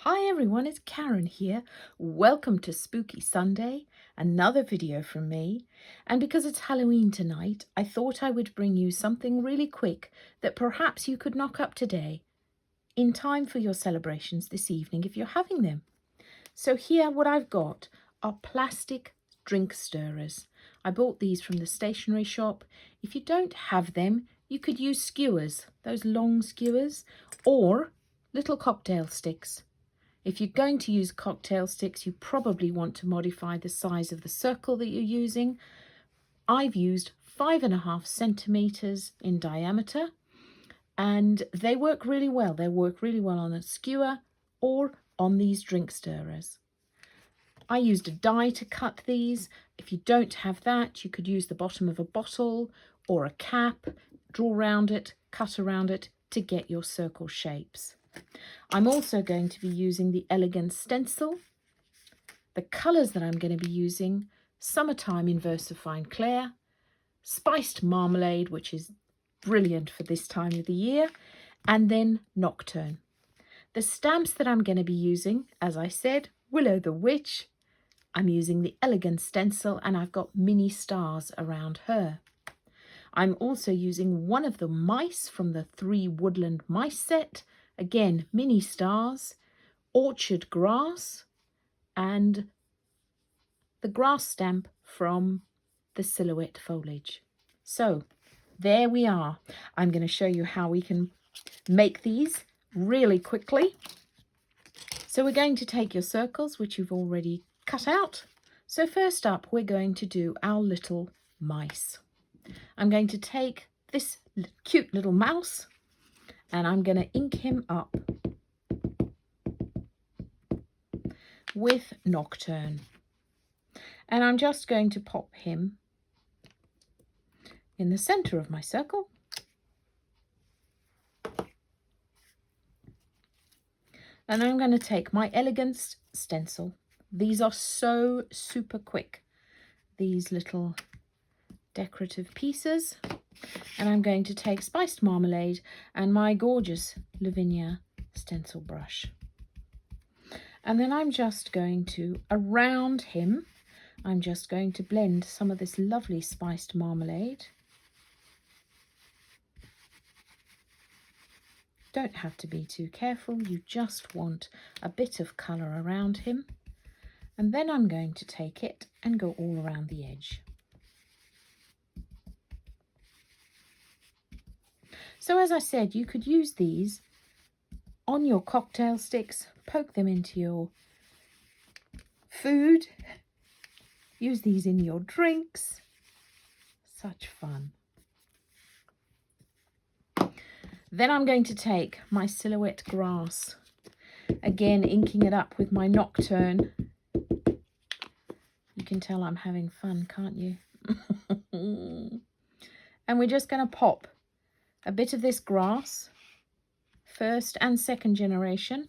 Hi everyone, it's Karen here. Welcome to Spooky Sunday, another video from me. And because it's Halloween tonight, I thought I would bring you something really quick that perhaps you could knock up today in time for your celebrations this evening if you're having them. So here what I've got are plastic drink stirrers. I bought these from the stationery shop. If you don't have them, you could use skewers, those long skewers, or little cocktail sticks. If you're going to use cocktail sticks, you probably want to modify the size of the circle that you're using. I've used 5.5 centimeters in diameter, and they work really well. They work really well on a skewer or on these drink stirrers. I used a die to cut these. If you don't have that, you could use the bottom of a bottle or a cap, draw around it, cut around it to get your circle shapes. I'm also going to be using the Elegant Stencil. The colours that I'm going to be using: Summertime in Versifine Clair, Spiced Marmalade, which is brilliant for this time of the year, and then Nocturne. The stamps that I'm going to be using, as I said, Willow the Witch. I'm using the Elegant Stencil and I've got mini stars around her. I'm also using one of the mice from the 3 Woodland Mice set. Again, mini stars, orchard grass, and the grass stamp from the silhouette foliage. So there we are. I'm going to show you how we can make these really quickly. So we're going to take your circles, which you've already cut out. So first up, we're going to do our little mice. I'm going to take this cute little mouse and I'm going to ink him up with Nocturne. And I'm just going to pop him in the center of my circle. And I'm going to take my Elegant Stencil. These are so super quick, these little decorative pieces. And I'm going to take Spiced Marmalade and my gorgeous Lavinia stencil brush. And then I'm just going to, around him, I'm just going to blend some of this lovely spiced marmalade. Don't have to be too careful, you just want a bit of colour around him. And then I'm going to take it and go all around the edge. So as I said, you could use these on your cocktail sticks, poke them into your food, use these in your drinks. Such fun. Then I'm going to take my silhouette grass, again inking it up with my Nocturne. You can tell I'm having fun, can't you? And we're just going to pop a bit of this grass, first and second generation,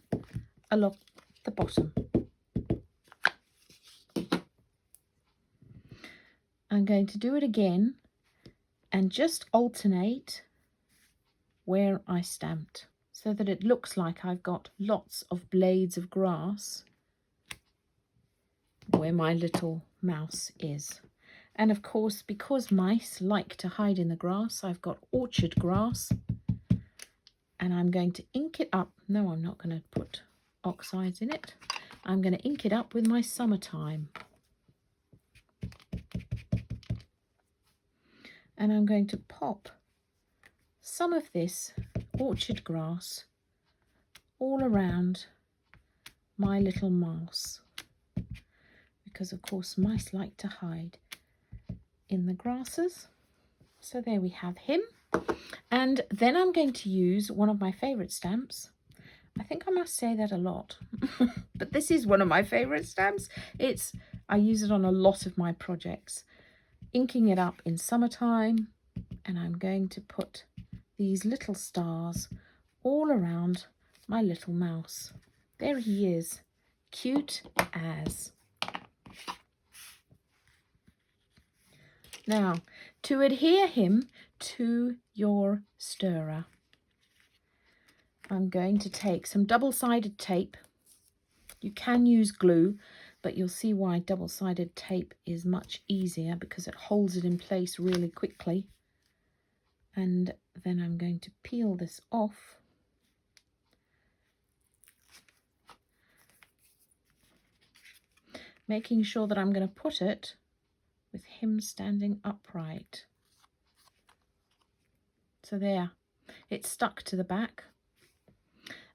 along the bottom. I'm going to do it again and just alternate where I stamped so that it looks like I've got lots of blades of grass where my little mouse is. And of course, because mice like to hide in the grass, I've got orchard grass. And I'm going to ink it up. No, I'm not going to put oxides in it. I'm going to ink it up with my Summertime. And I'm going to pop some of this orchard grass all around my little mouse. Because of course mice like to hide in the grasses. So there we have him. And then I'm going to use one of my favourite stamps. I think I must say that a lot, but this is one of my favourite stamps. I use it on a lot of my projects. Inking it up in Summertime, and I'm going to put these little stars all around my little mouse. There he is, cute as. Now, to adhere him to your stirrer, I'm going to take some double-sided tape You can use glue, but you'll see why double-sided tape is much easier because it holds it in place really quickly. And then I'm going to peel this off. Making sure that I'm going to put it with him standing upright. So there, it's stuck to the back.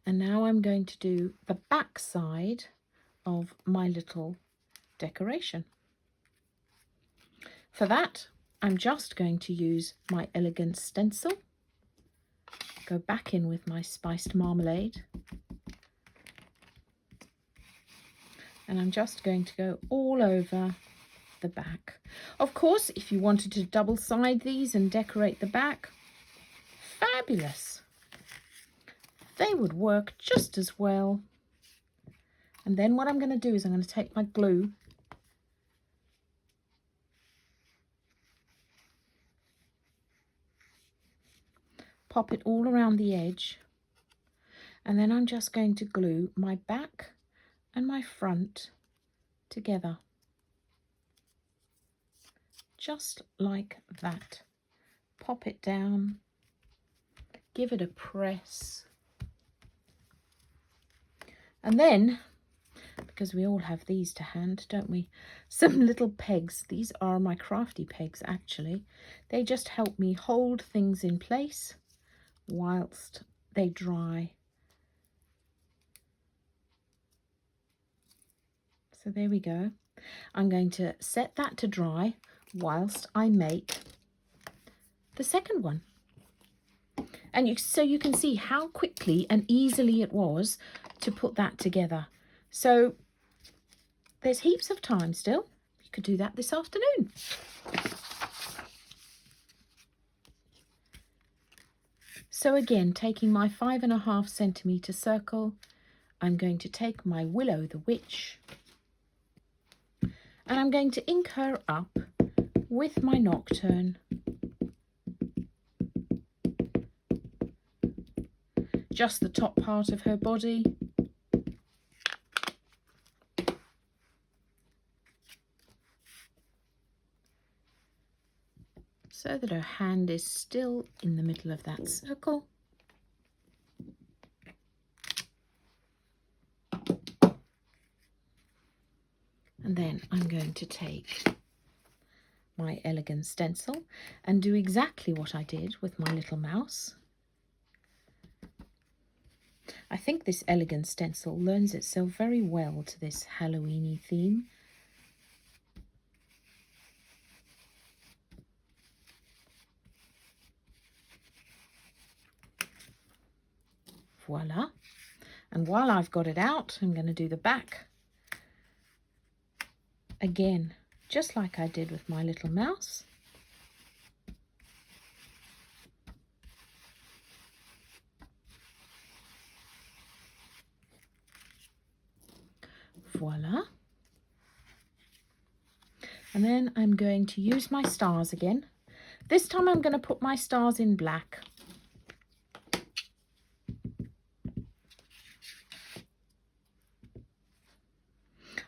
And now I'm going to do the back side of my little decoration. For that, I'm just going to use my elegant stencil, go back in with my spiced marmalade, and I'm just going to go all over the back. Of course, if you wanted to double side these and decorate the back, fabulous. They would work just as well. And then what I'm going to do is I'm going to take my glue, pop it all around the edge, and then I'm just going to glue my back and my front together. Just like that. Pop it down, give it a press, and then, because we all have these to hand, don't we, some little pegs. These are my crafty pegs actually. They just help me hold things in place whilst they dry. So there we go. I'm going to set that to dry whilst I make the second one. And so you can see how quickly and easily it was to put that together. So there's heaps of time still. You could do that this afternoon. So again, taking my 5.5 centimetre circle, I'm going to take my Willow the Witch, and I'm going to ink her up with my Nocturne. Just the top part of her body. So that her hand is still in the middle of that circle. And then I'm going to take my elegant stencil and do exactly what I did with my little mouse. I think this elegant stencil lends itself very well to this Halloween-y theme. Voila. And while I've got it out, I'm going to do the back. Again, just like I did with my little mouse. Voila. And then I'm going to use my stars again. This time I'm going to put my stars in black.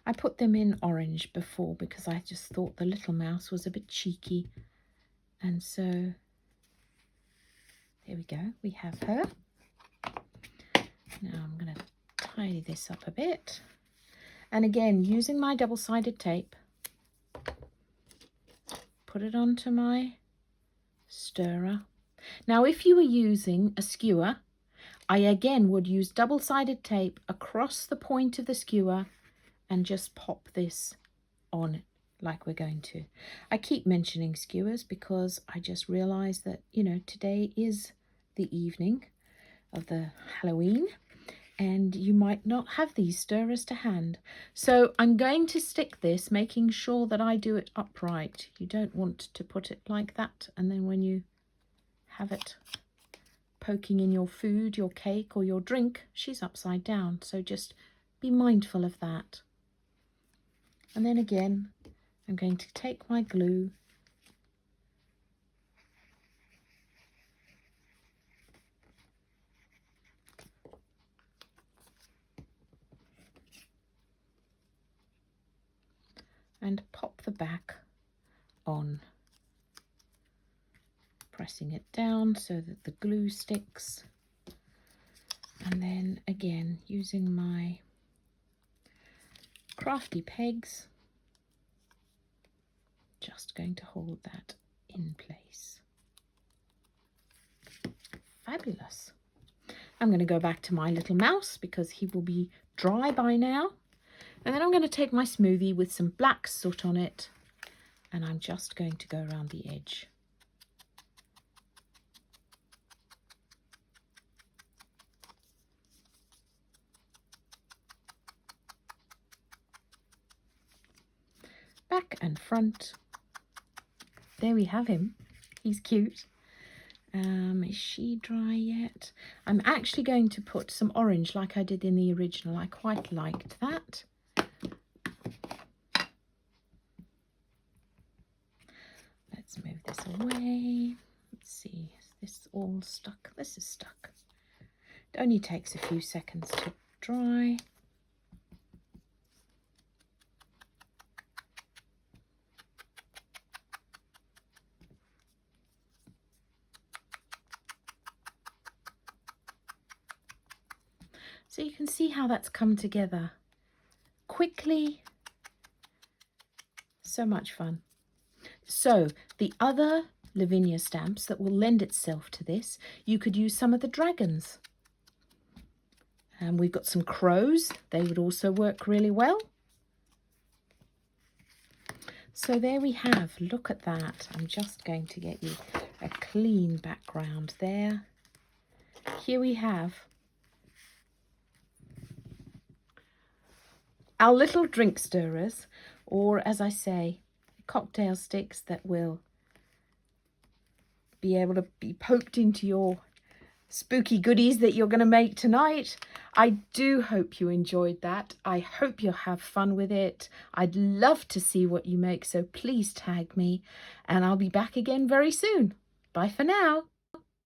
I put them in orange before because I just thought the little mouse was a bit cheeky. And so there we go, we have her. Now I'm going to tidy this up a bit. And again, using my double-sided tape, put it onto my stirrer. Now, if you were using a skewer, I again would use double-sided tape across the point of the skewer and just pop this on like we're going to. I keep mentioning skewers because I just realized that, you know, today is the evening of the Halloween and you might not have these stirrers to hand. So I'm going to stick this, making sure that I do it upright. You don't want to put it like that, and then when you have it poking in your food, your cake or your drink, she's upside down. So just be mindful of that. And then again, I'm going to take my glue and pop the back on, pressing it down so that the glue sticks, and then again using my crafty pegs, just going to hold that in place. Fabulous. I'm going to go back to my little mouse because he will be dry by now, and then I'm going to take my smoothie with some black soot on it, and I'm just going to go around the edge. Back and front. There we have him. He's cute. Is she dry yet? I'm actually going to put some orange like I did in the original. I quite liked that. Let's move this away. Let's see, is this all stuck? This is stuck. It only takes a few seconds to dry. So you can see how that's come together quickly. So much fun. So the other Lavinia stamps that will lend itself to this, you could use some of the dragons. And we've got some crows. They would also work really well. So there we have, look at that. I'm just going to get you a clean background there. Here we have our little drink stirrers, or as I say, cocktail sticks that will be able to be poked into your spooky goodies that you're going to make tonight. I do hope you enjoyed that. I hope you'll have fun with it. I'd love to see what you make, so please tag me, and I'll be back again very soon. Bye for now.